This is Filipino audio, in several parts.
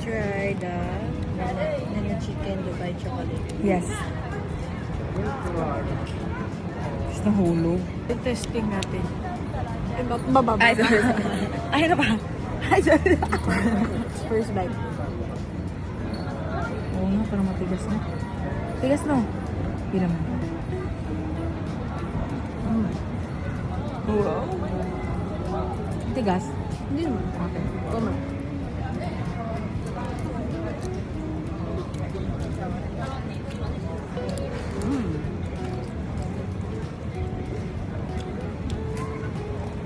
try the Nano Chicken Dubai Chocolate. Yes. Tapos nahulog. Testing natin. Bababa. Ay, sorry. Ay, ano pa? Ay, sorry. First bite. Oo nga, parang matigas na. Tigas no? Hindi naman. Wow. Tigas? Hindi naman. Okay. Tama.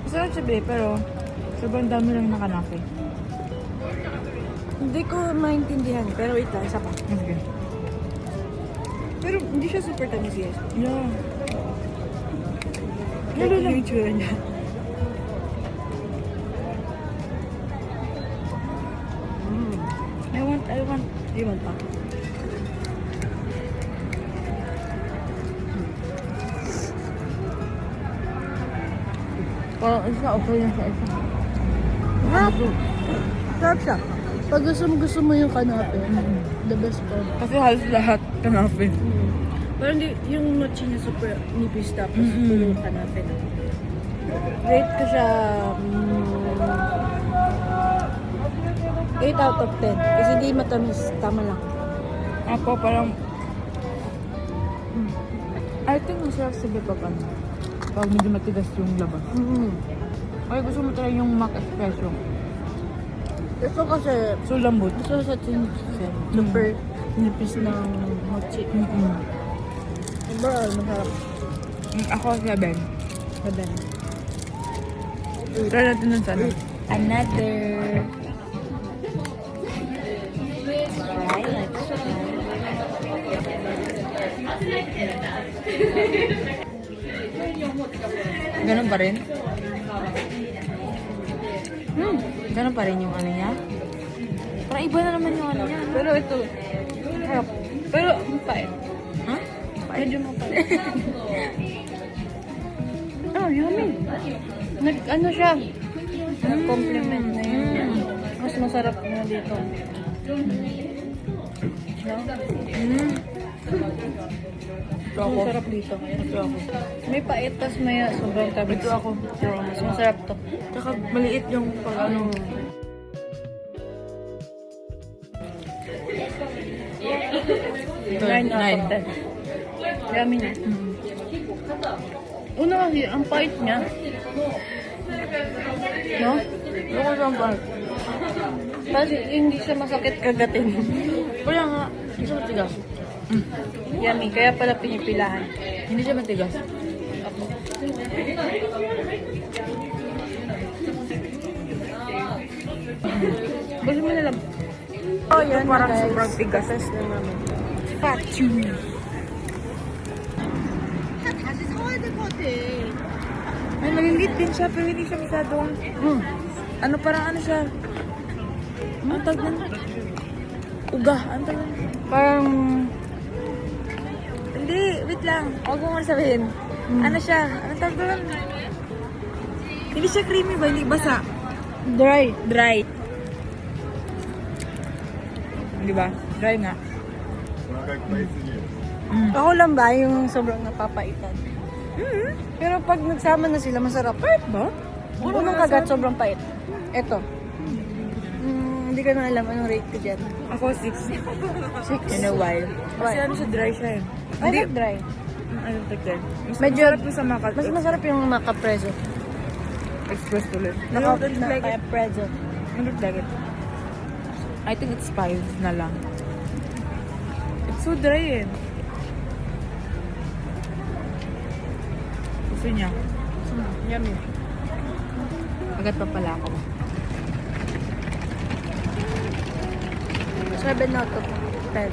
Masarap siya, babe, pero sobrang dami lang nakanafe. Hindi ko maintindihan, pero wait lang, isa pa. Okay. Pero hindi siya super tamis, yes. Yeah. Lalo lang yung tsura niya. I want. You want pa? Parang isa, okay lang sa isa. Sarap. Sarap siya. Pag gusto mo yung kanape, the best part. Kasi halos lahat kanafe. Parang di, yung mochi niya super nipis tapos puro kanape na. Rate ko siya 8 out of 10. Kasi hindi matamis. Tama lang. Ako parang I think masarap sa Bepap pag medyo matigas yung labas. Kaya gusto mo try yung Mac Espresso. Ito kasi So lambot. gusto sa super nipis ng mochi. Overall, masarap. Ako 7. Madan. Try natin nun sana. Another. Ganun pa rin? Ganun pa rin yung ano niya? Parang iba na naman yung ano niya. Pero ito, harap. Pero, mapait. Ha? Medyo mapait. Oh, yummy. Ano siya? Nag-compliment na yun. Mas masarap na dito. No? Ito ako. Masarap dito. Ito ako. May pait, tas may sobrang tamis. Ito ako. Pero mas masarap to. Tsaka maliit yung pag ano. Ito, 9 out of 9. 10. Yummy na. Una kasi, ang pait niya. No? Ano ko siyang part? Kasi hindi siya masakit kagatin. Kaya nga, hindi siya matigas. Yummy, kaya pala pinipilahan. Hindi siya matigas. Gusto mo na lang. Oh, yan parang guys. sobrang tigas. Test na namin. Fat chewy. Ay, maliliit din siya, pero hindi siya masyadong... Ano, parang ano siya? Ang tawag nun? Uga. Ang tawag nun? Parang, Hindi, wait lang. Huwag mo muna sabihin. Ano siya? Anong tawag nun? Hindi siya creamy ba? Hindi basa. dry. Dry. Di ba? Dry nga. Ako lang ba yung sobrang napapaitan? Pero pag nagsama na sila, masarap. Pait ba? Unang kagat, sobrang pait. Eto. Hindi ko na alam anong rate ko dyan. Ako 6. 6. In a while. Kasi Why? ano siya, dry siya eh. I like dry. Ano tagdan? Mas Medyo- masarap yung sa makat. Mas masarap yung makapreso. Express tuloy. Naka-preso. I don't like it. I think it's 5 na lang. It's so dry eh. Gusto niya. Yummy. Agad pa pala ako. 7 out of 10.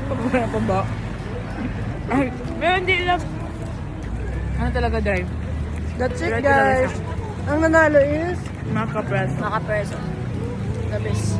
Wala pa ba? Ay, pero hindi lang. Ano talaga dry? That's it, Dry talaga guys. Ang nanalo is Makapress. makapreso. The best.